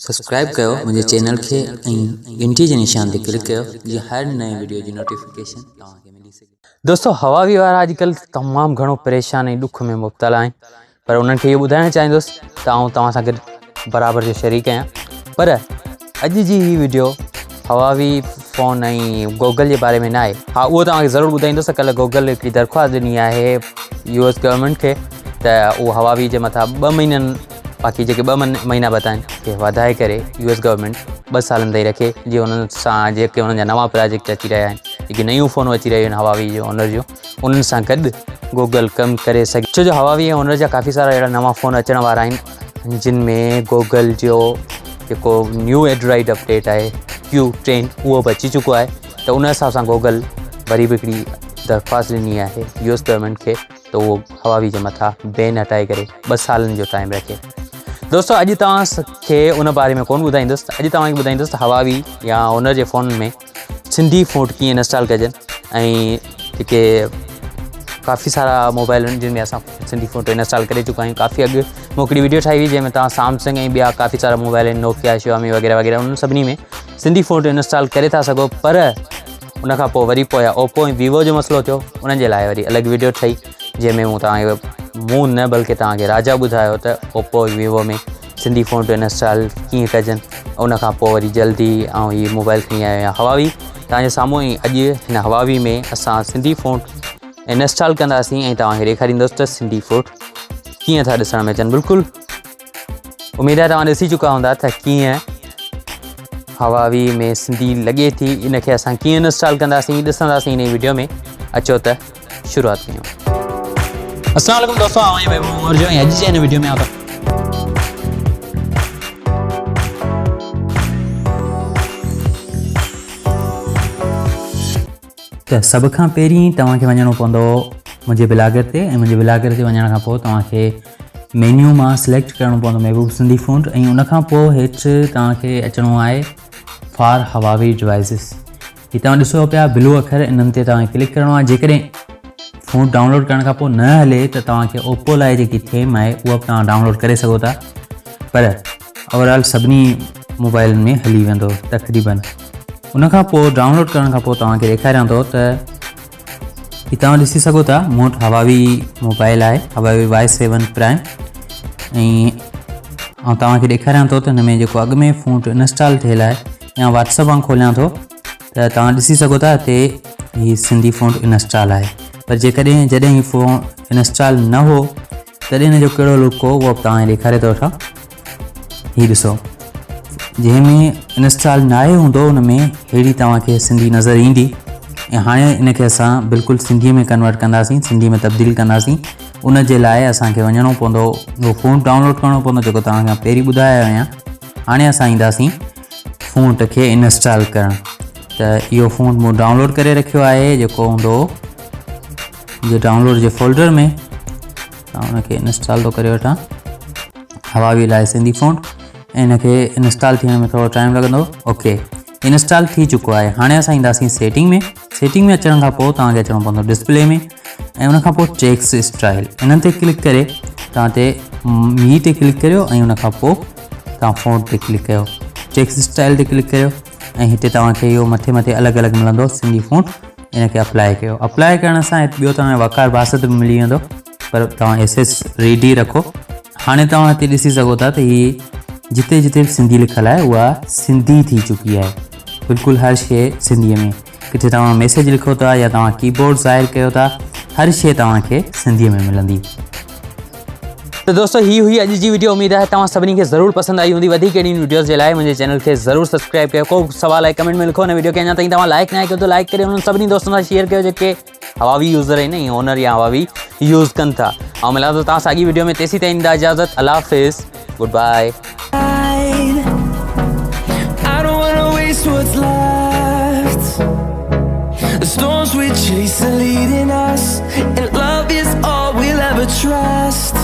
Subscribe कयो मुझे channel के घंटी के निशान ते क्लिक कयो जी हर नए वीडियो की नोटिफिकेशन तव्हांखे मिली सके। दोस्तों हवावी वारा आजकल तमाम घणो परेशान ऐं दुख में मुब्तला आहिनि, पर उन्हनि खे इहो ॿुधाइणु चाहींदुसि त आउं तव्हां सां गॾु बराबरि जो शरीक आहियां। पर अॼु जी ही वीडियो हवावी फ़ोन ऐं गूगल जे बारे में न आहे। हाँ, उहो तव्हांखे ज़रूरु ॿुधाईंदुसि। कल्ह गूगल हिकिड़ी दरख़्वास्त ॾिनी आहे US गवर्नमेंट खे त उहो हवावी जे मथां 2 महीननि बाक़ी जेके 2 महीना बता आहिनि खे वधाए करे US गवर्नमेंट 2 सालनि ताईं रखे, जीअं उन्हनि सां जेके उन्हनि जा नवां प्रोजेक्ट अची रहिया आहिनि, जेके नयूं फ़ोनूं अची रहियूं आहिनि हवावी जो ओनर जो, उन्हनि सां गॾु गूगल कमु करे सघे। छो जो हवावी ऐं ओनर जा काफ़ी सारा अहिड़ा नवां फ़ोन अचण वारा आहिनि जिन में गूगल जो जेको न्यू एंड्रॉइड अपडेट आहे Q10 उहो बि अची चुको आहे। त उन हिसाब सां गूगल वरी बि हिकिड़ी दरख़्वास्त ॾिनी आहे US गवर्नमेंट खे त उहो हवावी जे मथां बैन हटाए करे 2 सालनि जो टाइम रखे। दोस्तों अॼु तव्हांखे उन बारे में कोन ॿुधाईंदुसि, अॼु तव्हांखे ॿुधाईंदुसि त हवावी या ओनर जे फ़ोन में सिंधी फ़ॉन्ट कीअं इंस्टॉल कजनि ऐं जेके काफ़ी सारा मोबाइल आहिनि जिन में असां सिंधी फ़ॉन्ट इंस्टॉल करे चुका आहियूं। काफ़ी अॻु मूं हिकिड़ी वीडियो ठाही हुई जंहिंमें तव्हां सैमसंग ऐं ॿिया काफ़ी सारा मोबाइल आहिनि, नोकिया, Xiaomi वग़ैरह वग़ैरह, उन्हनि सभिनी में सिंधी फ़ॉन्ट इंस्टॉल करे था सघो। पर उन खां पोइ वरी पोयां ओप्पो ऐं वीवो जो मसइलो थियो, उन्हनि जे लाइ वरी अलॻि वीडियो ठही जंहिंमें मूं न बल्कि तव्हांखे राजा ॿुधायो त ओप्पो ऐं वीवो में सिंधी फ़ॉन्ट इंस्टॉल कीअं कजनि। उन खां पोइ वरी जल्दी ऐं हीअ मोबाइल खणी आयो आहियां हवावी तव्हांजे साम्हूं ई। अॼु हिन हवावी में असां सिंधी फ़ॉन्ट इंस्टॉल कंदासीं ऐं तव्हांखे ॾेखारींदुसि त सिंधी फ़ॉन्ट कीअं था ॾिसण में अचनि। बिल्कुलु उमेद आहे तव्हां ॾिसी चुका हूंदा त कीअं हवावी में सिंधी लॻे थी। इन खे असां कीअं इंस्टॉल कंदासीं ॾिसंदासीं इन वीडियो में। अचो त शुरूआत कयूं। अस्सलाम वालेकुम दोस्तों, आऊं आहियां महबूब उमर जो ऐं अॼु जे हिन वीडियो में आउं त सभ खां पहिरीं तव्हांखे वञिणो पवंदो मुंहिंजे ब्लॉगर ते, ऐं मुंहिंजे ब्लॉगर ते वञण खां पोइ तव्हांखे मेन्यू मां सिलेक्ट करिणो पवंदो महबूब सिंधी फ़ॉन्ट, ऐं उन खां पोइ हेठि तव्हांखे अचिणो आहे फॉर हवावी डिवाइसिस। ही तव्हां ॾिसो पिया ब्लू अखर, इन्हनि ते तव्हांखे क्लिक करिणो आहे। जेकॾहिं फ़ॉन्ट डाउनलोड करण खां पोइ न हले त तव्हांखे ओप्पो लाइ जेकी थीम आहे उहा बि तव्हां डाउनलोड करे सघो था, पर ओवरऑल सभिनी मोबाइलनि में हली वेंदो तक़रीबन। उन खां पोइ डाउनलोड करण खां पोइ तव्हांखे ॾेखारियां थो त ही तव्हां ॾिसी सघो था मूं वटि हवावी मोबाइल आहे, हवावी Y7 प्राइम, ऐं तव्हांखे ॾेखारियां थो त हिन में जेको अॻु में फ़ॉन्ट इंस्टॉल थियल आहे, या व्हाट्सअप मां खोलियां थो त तव्हां ॾिसी सघो था हिते ही सिंधी फ़ॉन्ट इंस्टॉल आहे। पर जॾहिं ही फ़ोन इंस्टॉल न हो तॾहिं हिन जो कहिड़ो लुक हो उहो तव्हांखे ॾेखारे थो वठां। ही ॾिसो, जंहिंमें इंस्टॉल न आहे हूंदो उन में अहिड़ी तव्हांखे सिंधी नज़र ईंदी, ऐं हाणे इन खे असां बिल्कुलु सिंधीअ में कन्वर्ट कंदासीं, सिंधी में तब्दील कंदासीं। उन जे लाइ असांखे वञिणो पवंदो, उहो फ़ॉन्ट डाउनलोड करिणो पवंदो जेको तव्हांखे पहिरीं ॿुधायो आहियां। हाणे असां ईंदासीं फ़ॉन्ट खे इंस्टॉल करणु। त इहो फ़ॉन्ट मूं डाउनलोड करे रखियो आहे, जेको हूंदो जे डाउनलोड जे फोल्डर में। तव्हां उनखे इंस्टॉल थो करे वठां हवावी लाइ सिंधी फ़ॉन्ट, ऐं इनखे इंस्टॉल थियण में थोरो टाइम लॻंदो। ओके, इंस्टॉल थी चुको आहे। हाणे असां ईंदासीं सेटिंग में। सेटिंग में अचण खां पोइ तव्हांखे अचिणो पवंदो डिस्प्ले में, ऐं उन खां पोइ टेक्स्ट स्टाइल, इन्हनि ते क्लिक करे तव्हां ते मी ते क्लिक करियो, ऐं उन खां पोइ तव्हां फ़ॉन्ट ते क्लिक कयो, टेक्स्ट स्टाइल ते क्लिक करियो, ऐं हिते तव्हांखे इहो मथे मथे अलॻि अलॻि मिलंदो सिंधी फ़ॉन्ट। इनखे अप्लाई कयो। अप्लाई करण सां ॿियो तव्हांखे वकार बासत बि मिली वेंदो, पर तव्हां SS रेडी रखो। हाणे तव्हां हिते ॾिसी सघो था त हीअ जिते जिते सिंधी लिखियलु आहे उहा सिंधी थी चुकी आहे। बिल्कुलु हर शइ सिंधीअ में, किथे तव्हां मैसेज लिखो था या तव्हां कीबोर्ड ज़ाहिर कयो था, हर शइ तव्हांखे सिंधीअ में मिलंदी। तो दोस्तों ही हुई अॼु जी वीडियो। उम्मीद है तव्हां सभिनी खे ज़रूरु पसंदि आई हूंदी। वधीक अहिड़ी वीडियोज़ जे लाइ मुंहिंजे चैनल खे ज़रूरु सब्सक्राइब कयो। को सवाल आहे कमेंट में लिखो। हिन वीडियो खे अञा ताईं तव्हां लाइक न आहे कयो त लाइक करे उन्हनि सभिनी दोस्तनि सां शेयर कयो जेके हवावी यूज़र आहिनि ऐं ओनर या हवावी यूज़ कनि था। ऐं मिलां थो तव्हां सां अॻी वीडियो में, तेसीं ताईं ॾींदा इजाज़त। अल्लाह हाफ़िज़, goodbye. The storms we chase are leading us, and love is all we'll ever trust.